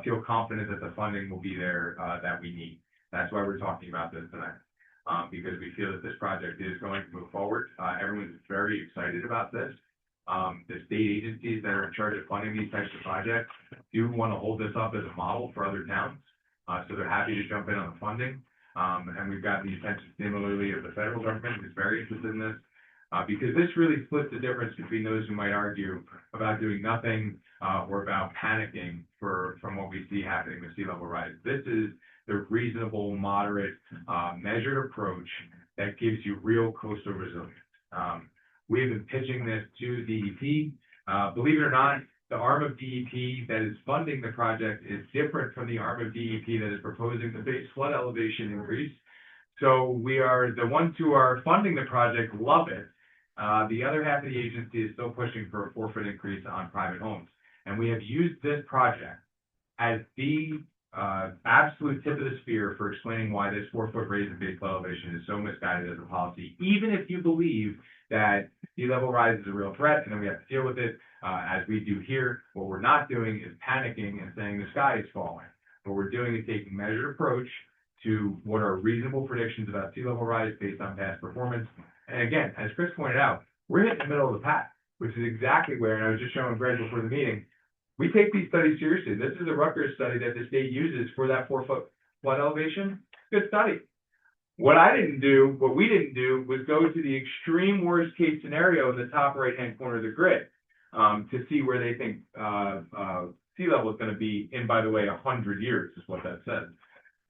feel confident that the funding will be there that we need. That's why we're talking about this tonight, because we feel that this project is going to move forward. Everyone's very excited about this. The state agencies that are in charge of funding these types of projects do want to hold this up as a model for other towns. So they're happy to jump in on the funding. And we've got the attention similarly of the federal government, who's very interested in this. Because this really splits the difference between those who might argue about doing nothing or about panicking from what we see happening with sea level rise. This is the reasonable, moderate, measured approach that gives you real coastal resilience. We have been pitching this to DEP. Believe it or not, the arm of DEP that is funding the project is different from the arm of DEP that is proposing the base flood elevation increase. So we are, the ones who are funding the project love it. The other half of the agency is still pushing for a 4-foot increase on private homes. And we have used this project as the absolute tip of the spear for explaining why this 4-foot raise in base flood elevation is so misguided as a policy, even if you believe that sea level rise is a real threat and then we have to deal with it, as we do here. What we're not doing is panicking and saying the sky is falling. What we're doing is taking a measured approach to what are reasonable predictions about sea level rise based on past performance. And again, as Chris pointed out, we're hitting the middle of the pack, which is exactly where, and I was just showing Greg before the meeting, we take these studies seriously. This is a Rutgers study that the state uses for that 4-foot flood elevation. Good study. What we didn't do was go to the extreme worst case scenario in the top right-hand corner of the grid to see where they think sea level is going to be in, by the way, 100 years is what that says.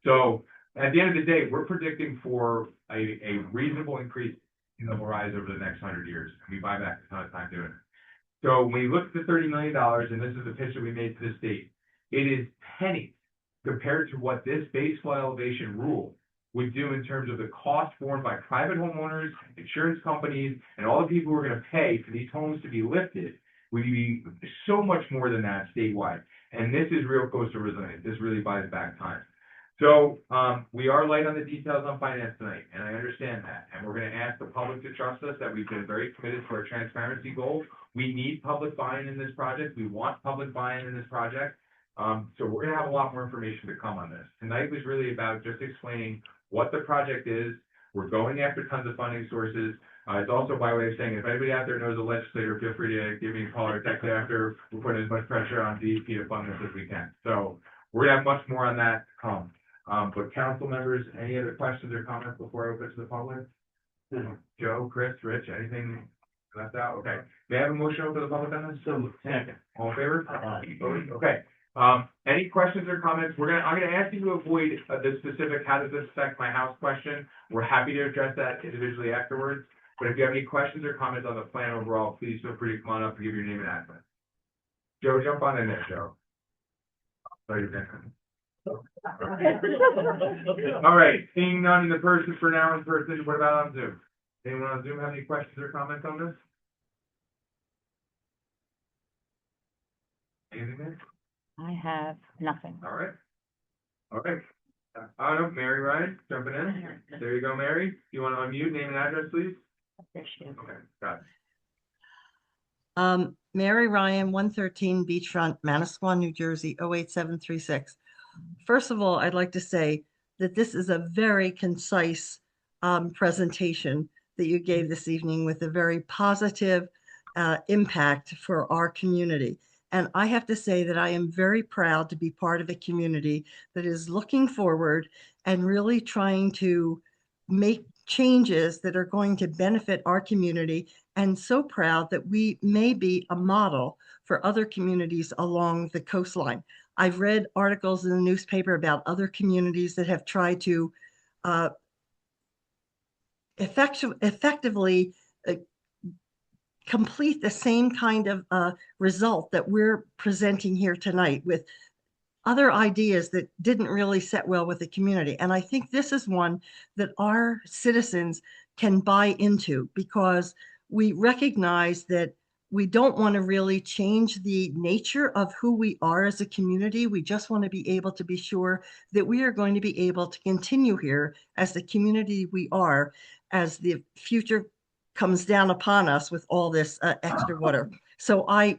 So at the end of the day, we're predicting for a reasonable increase in sea level rise over the next 100 years. And we buy back a ton of time doing it. So when we look at the $30 million, and this is the pitch that we made to the state, it is pennies compared to what this base flood elevation rule would do in terms of the cost borne by private homeowners, insurance companies, and all the people who are going to pay for these homes to be lifted. Would be so much more than that statewide. And this is real coastal resilience. This really buys back time. So we are light on the details on finance tonight, and I understand that. And we're going to ask the public to trust us that we've been very committed to our transparency goals. We need public buy-in in this project. We want public buy-in in this project. So we're going to have a lot more information to come on this. Tonight was really about just explaining what the project is. We're going after tons of funding sources. It's also by way of saying, if anybody out there knows a legislator, feel free to give me a call or text after. We're putting as much pressure on DEP to fund this as we can. So we're going to have much more on that to come. But council members, any other questions or comments before I open to the public? Joe, Chris, Rich, anything left out? Okay. May I have a motion open to the public on this? So, second. All in favor? Okay. Any questions or comments? I'm gonna ask you to avoid the specific how does this affect my house question. We're happy to address that individually afterwards. But if you have any questions or comments on the plan overall, please feel free to come on up and give your name and address. Joe, jump on in there, Joe. Sorry, you're gonna- All right, seeing none in the person for now in person, what about on Zoom? Anyone on Zoom have any questions or comments on this? Anything there? I have nothing. All right. All right. No, Mary Ryan, jumping in. There you go, Mary. You want to unmute, name and address, please? There she is. Okay, got it. Mary Ryan, 113 Beachfront, Manasquan, New Jersey, 08736. First of all, I'd like to say that this is a very concise presentation that you gave this evening with a very positive impact for our community. And I have to say that I am very proud to be part of a community that is looking forward and really trying to make changes that are going to benefit our community, and so proud that we may be a model for other communities along the coastline. I've read articles in the newspaper about other communities that have tried to effectively complete the same kind of result that we're presenting here tonight, with other ideas that didn't really set well with the community. And I think this is one that our citizens can buy into, because we recognize that we don't want to really change the nature of who we are as a community. We just want to be able to be sure that we are going to be able to continue here as the community we are, as the future comes down upon us with all this extra water. So I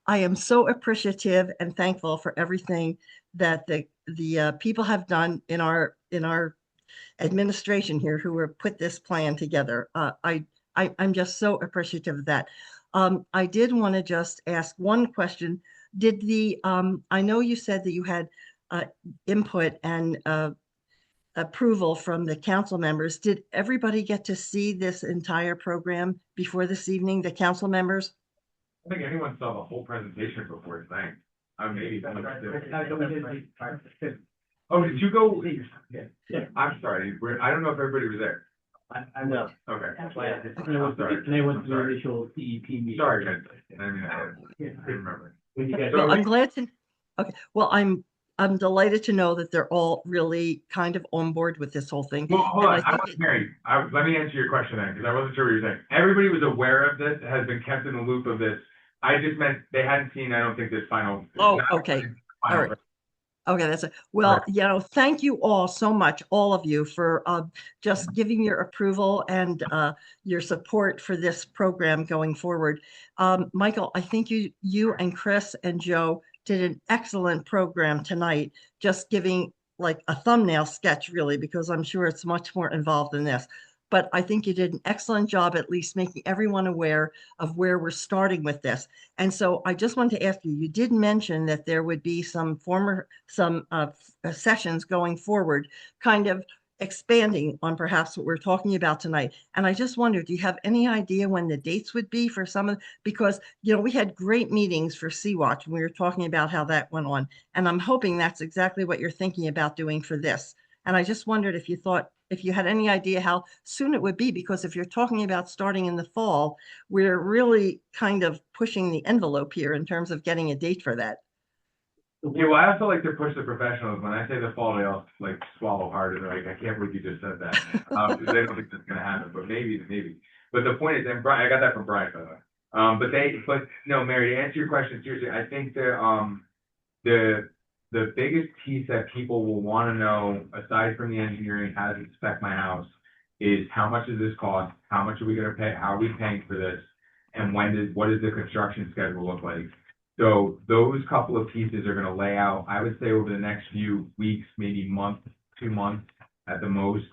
am so appreciative and thankful for everything that the people have done in our administration here who have put this plan together. I'm just so appreciative of that. I did want to just ask one question. Did I know you said that you had input and approval from the council members. Did everybody get to see this entire program before this evening, the council members? I think anyone saw the whole presentation before tonight. Maybe. Oh, did you go? Yeah. I'm sorry. I don't know if everybody was there. I know. Okay. That's why I I'm sorry. Today was I'm the sorry. initial CEP meeting. Sorry, guys. I mean, I couldn't remember. When you guys- So- Well, I'm glad to, okay, well, I'm delighted to know that they're all really kind of on board with this whole thing. Well, hold And on. I I think wasn't Mary. Let me answer your question then, because I wasn't sure what you were saying. Everybody was aware of this, has been kept in the loop of this. I just meant they hadn't seen, I don't think, this final. Oh, okay. All right. Okay, that's it. Well, thank you all so much, all of you, for just giving your approval and your support for this program going forward. Michael, I think you and Chris and Joe did an excellent program tonight, just giving like a thumbnail sketch, really, because I'm sure it's much more involved than this. But I think you did an excellent job, at least making everyone aware of where we're starting with this. And so I just wanted to ask you, you did mention that there would be some sessions going forward, kind of expanding on perhaps what we're talking about tonight. And I just wondered, do you have any idea when the dates would be for some of, because, we had great meetings for Sea-Watch and we were talking about how that went on. And I'm hoping that's exactly what you're thinking about doing for this. And I just wondered if you had any idea how soon it would be, because if you're talking about starting in the fall, we're really kind of pushing the envelope here in terms of getting a date for that. Yeah, well, I also like to push the professionals. When I say the fall, they all like swallow hard and they're like, I can't believe you just said that. They don't think that's gonna happen, but maybe. But the point is, and Brian, I got that from Brian, by the way. But no, Mary, to answer your question seriously, I think the biggest piece that people will want to know, aside from the engineering, how to inspect my house, is how much does this cost? How much are we gonna pay? How are we paying for this? And what does the construction schedule look like? So those couple of pieces are gonna lay out, I would say, over the next few weeks, maybe month, 2 months at the most.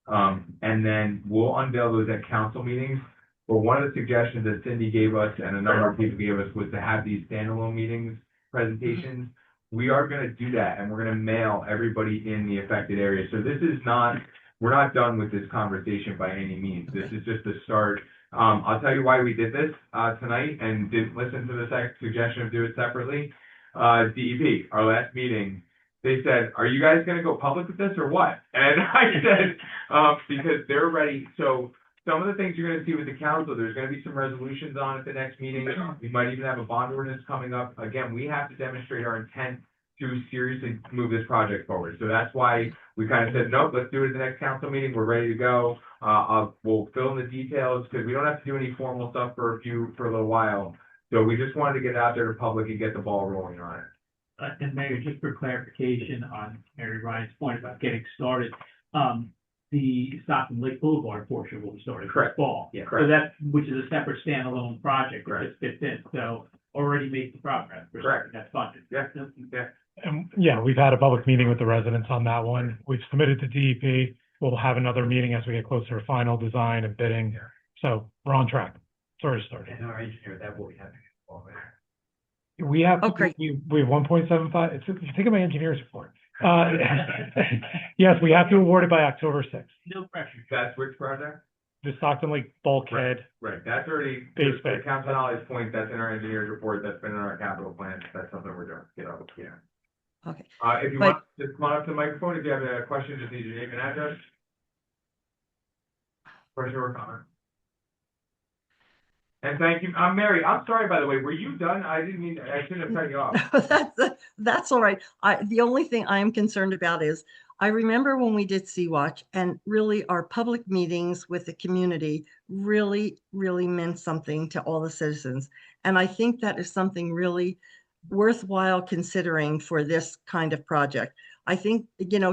And then we'll unveil those at council meetings. But one of the suggestions that Cindy gave us and a number of people gave us was to have these standalone meetings, presentations. We are gonna do that, and we're gonna mail everybody in the affected area. So this is not, we're not done with this conversation by any means. This is just the start. I'll tell you why we did this tonight and didn't listen to the suggestion of do it separately. DEP, our last meeting, they said, are you guys gonna go public with this or what? And I said, because they're ready. So some of the things you're gonna see with the council, there's gonna be some resolutions on at the next meeting. We might even have a bond ordinance coming up. Again, we have to demonstrate our intent to seriously move this project forward. So that's why we kind of said, nope, let's do it at the next council meeting. We're ready to go. We'll fill in the details because we don't have to do any formal stuff for a little while. So we just wanted to get it out there to public and get the ball rolling on it. And Mayor, just for clarification on Mary Ryan's point about getting started, the Stockton Lake Boulevard portion will be started this Correct. fall. Yeah, So correct. that, which is a separate standalone project that Correct. just fits in, so already made the progress. for Correct. something That's funded. Yeah. And yeah, we've had a public meeting with the residents on that one. We've submitted to DEP. We'll have another meeting as we get closer to final design and bidding. Yeah. So we're on track. It's already started. And our engineer, that will be happening. We have, Oh, great. we have 1.75. It's, think of my engineer's report. Yes, we have to award it by October 6th. No pressure. That's which project? The Stockton Lake bulkhead. Right, that's already, Base to bid. Council Holly's point, that's in our engineer's report, that's been in our capital plan, that's something we're doing, yeah. Okay. If you But- want, just come on up to the microphone, if you have a question, just need your name and address. Question or comment? And thank you, Mary, I'm sorry, by the way, were you done? I shouldn't have cut you off. That's all right. The only thing I am concerned about is, I remember when we did Sea-Watch, and really our public meetings with the community really, really meant something to all the citizens. And I think that is something really worthwhile considering for this kind of project. I think,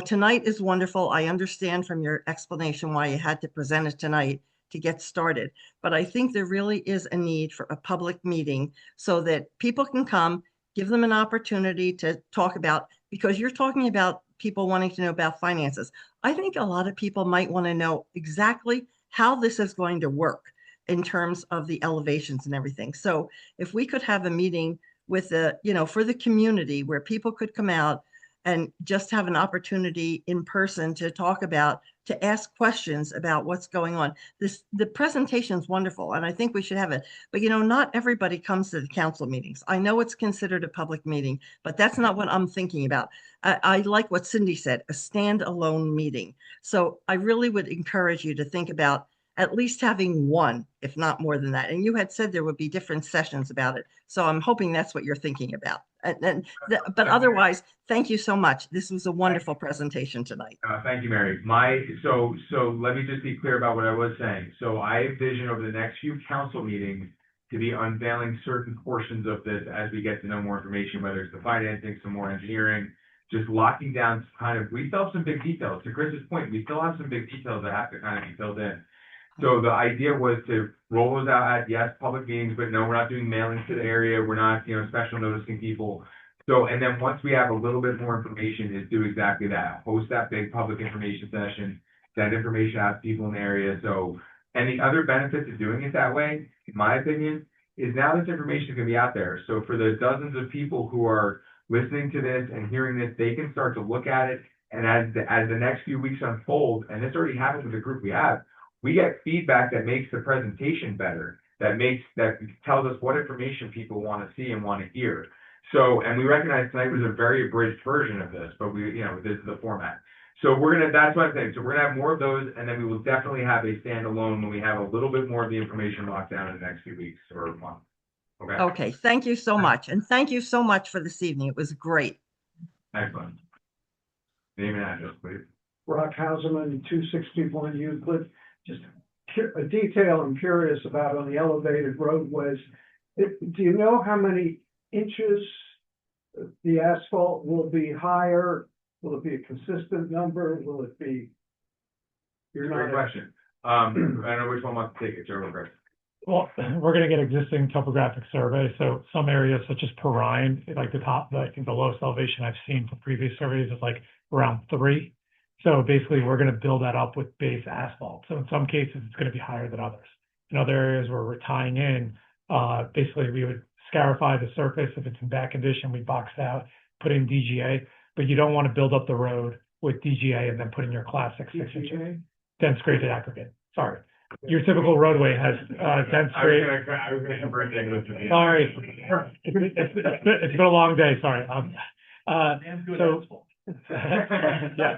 tonight is wonderful. I understand from your explanation why you had to present it tonight to get started. But I think there really is a need for a public meeting so that people can come, give them an opportunity to talk about, because you're talking about people wanting to know about finances. I think a lot of people might want to know exactly how this is going to work in terms of the elevations and everything. So if we could have a meeting with for the community where people could come out and just have an opportunity in person to talk about, to ask questions about what's going on. The presentation is wonderful, and I think we should have it. But not everybody comes to the council meetings. I know it's considered a public meeting, but that's not what I'm thinking about. I like what Cindy said, a standalone meeting. So I really would encourage you to think about at least having one, if not more than that. And you had said there would be different sessions about it. So I'm hoping that's what you're thinking about. But otherwise, thank you so much. This was a wonderful presentation tonight. Thank you, Mary. So let me just be clear about what I was saying. So I envision over the next few council meetings to be unveiling certain portions of this as we get to know more information, whether it's the financing, some more engineering, just locking down we still have some big details. To Chris's point, we still have some big details that have to kind of be filled in. So the idea was to roll those out at, yes, public meetings, but no, we're not doing mailings to the area. We're not, special noticing people. So, and then once we have a little bit more information, is do exactly that. Host that big public information session, send information out to people in the area. So, and the other benefit to doing it that way, in my opinion, is now this information is going to be out there. So for the dozens of people who are listening to this and hearing this, they can start to look at it. And as the next few weeks unfold, and this already happened with the group we have, we get feedback that makes the presentation better, that tells us what information people want to see and want to hear. So, and we recognize tonight was a very abridged version of this, but this is the format. So that's what I'm saying. So we're gonna have more of those, and then we will definitely have a standalone when we have a little bit more of the information locked down in the next few weeks or month. Okay. Okay, thank you so much. And thank you so much for this evening. It was great. Excellent. Name and address, please. Brock Hauserman, 261 Euclid. Just a detail I'm curious about on the elevated roadways. Do you know how many inches the asphalt will be higher? Will it be a consistent number? Will it be? Great question. I don't know which one wants to take it, Joe or Chris. Well, we're gonna get existing topographic survey, so some areas such as Perrine, like I think the lowest elevation I've seen from previous surveys is like around 3. So basically, we're gonna build that up with base asphalt. So in some cases, it's gonna be higher than others. In other areas where we're tying in, basically we would scarify the surface. If it's in bad condition, we box it out, put in DGA, but you don't want to build up the road with DGA and then put in your classic 6 inches. Dense graded aggregate. Sorry. Your typical roadway has dense grade. I was gonna bring Nicholas to the end. Sorry. It's been a long day. Sorry. Damn good So- asphalt. Yeah.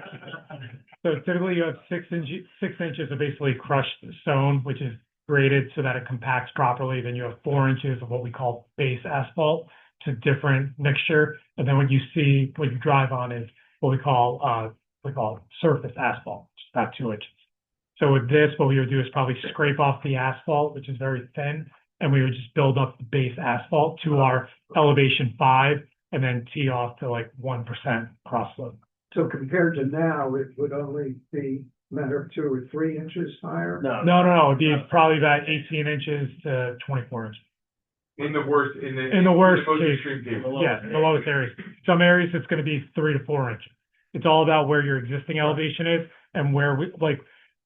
So typically you have 6 inches of basically crushed stone, which is graded so that it compacts properly. Then you have 4 inches of what we call base asphalt. It's a different mixture. And then what you see, what you drive on is what we call surface asphalt, it's about 2 inches. So with this, what we would do is probably scrape off the asphalt, which is very thin, and we would just build up the base asphalt to our elevation 5, and then tee off to like 1% cross slope. So compared to now, it would only be a matter of 2 or 3 inches higher? No, it'd be probably about 18 inches to 24 inches. In the worst, in the worst most case. extreme case. Yes, the lowest areas. Some areas it's gonna be 3 to 4 inches. It's all about where your existing elevation is and where we, like,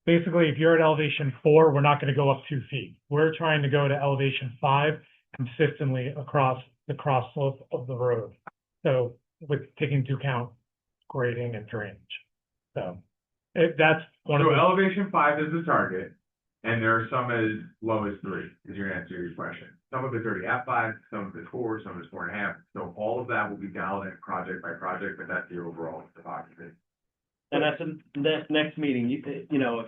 basically, if you're at elevation 4, we're not gonna go up 2 feet. We're trying to go to elevation 5 consistently across the cross slope of the road. So with taking into account grading and drainage. So that's one of So the, elevation 5 is the target, and there are some as low as 3, is your answer to your question. Some of it's already at 5, some of it's 4, some of it's 4.5. So all of that will be dialed in project by project, but that's the overall topography. And that's the next meeting, you know,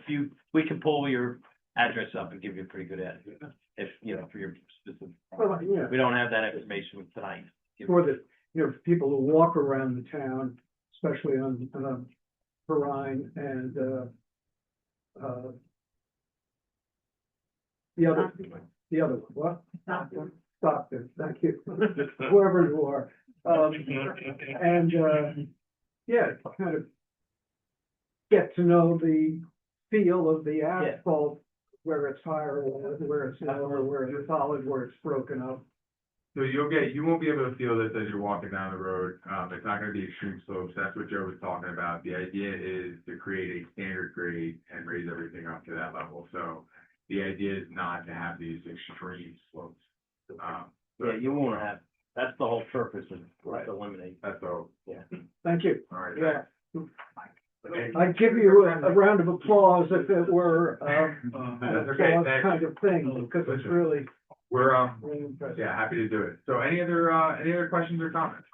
we can pull your address up and give you a pretty good address. If, you know, for your specific, Well, yeah, we don't have that information tonight. for the, you know, people who walk around the town, especially on Perrine and, the other one, what? Stockton, thank you, whoever you are. Yeah, kind of get to know the feel of the asphalt, where it's higher, where it's lower, where it's solid, where it's broken up. So you won't be able to feel this as you're walking down the road. It's not gonna be extreme slopes. That's what Joe was talking about. The idea is to create a standard grade and raise everything up to that level. So the idea is not to have these extreme slopes. Yeah, you won't have, that's the whole purpose of eliminate. That's all. Thank you. All right. Yeah. I'd give you a round of applause if it were, That's okay, applause thanks. kind of thing, because it's really, We're, really impressive. yeah, happy to do it. So any other questions or comments?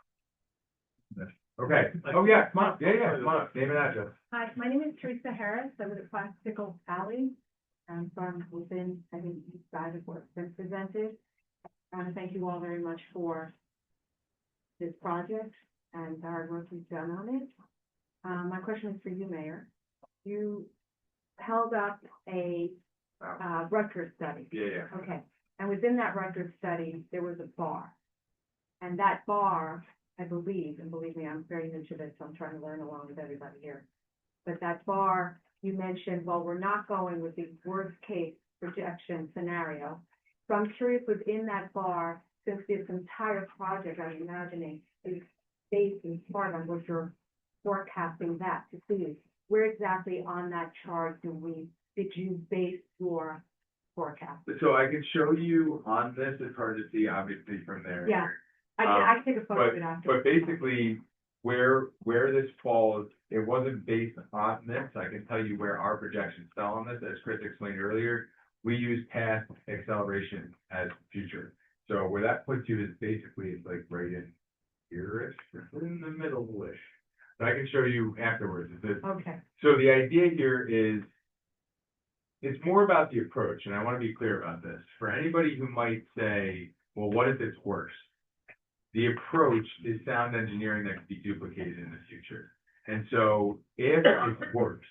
Okay. Oh, yeah, come on. Yeah, come on up. Name and address. Hi, my name is Teresa Harris. I live at Classical Alley. I'm from within, I think, each side of what's been presented. I want to thank you all very much for this project and the hard work you've done on it. My question is for you, Mayor. You held up a Rutgers study. Yeah. Okay, and within that Rutgers study, there was a bar. And that bar, I believe, and believe me, I'm very new to this, so I'm trying to learn along with everybody here. But that bar, you mentioned, well, we're not going with the worst case projection scenario. So I'm curious, within that bar, since this entire project, I'm imagining, is based in part on what you're forecasting that to see, where exactly on that chart did you base your forecast? So I can show you on this. It's hard to see obviously from there. Yeah, I can take a photo of it after. But basically, where this falls, it wasn't based on this. I can tell you where our projections fell on this. As Chris explained earlier, we use past acceleration as future. So where that puts you is basically, it's like right in here-ish, in the middle-ish. But I can show you afterwards. Okay. So the idea here is, it's more about the approach, and I want to be clear about this. For anybody who might say, well, what if it's worse? The approach is sound engineering that can be duplicated in the future. And so if it's worse,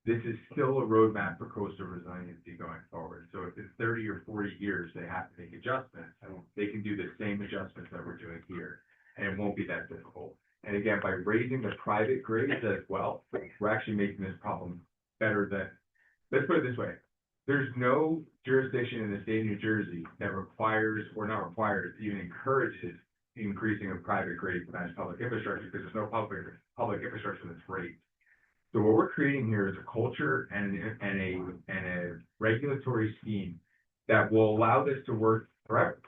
this is still a roadmap for coastal resiliency going forward. So if it's 30 or 40 years, they have to make adjustments. They can do the same adjustments that we're doing here, and it won't be that difficult. And again, by raising the private grades as well, we're actually making this problem better than, let's put it this way. There's no jurisdiction in the state of New Jersey that requires, or not requires, even encourages increasing of private grades to manage public infrastructure, because there's no public infrastructure that's raised. So what we're creating here is a culture and a regulatory scheme that will allow this to work forever.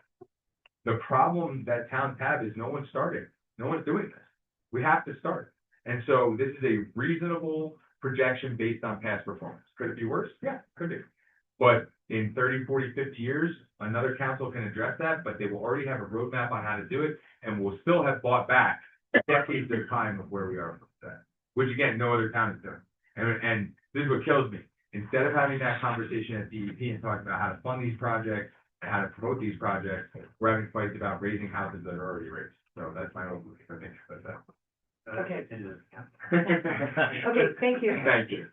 The problem that towns have is no one's starting. No one's doing this. We have to start. And so this is a reasonable projection based on past performance. Could it be worse? Yeah, could be. But in 30, 40, 50 years, another council can address that, but they will already have a roadmap on how to do it, and will still have bought back decades of time of where we are from that, which again, no other town is doing. And this is what kills me. Instead of having that conversation at DEP and talking about how to fund these projects and how to promote these projects, we're having fights about raising houses that are already raised. So that's my own, I think, but that. Okay. It is. Okay, thank you. Thank you.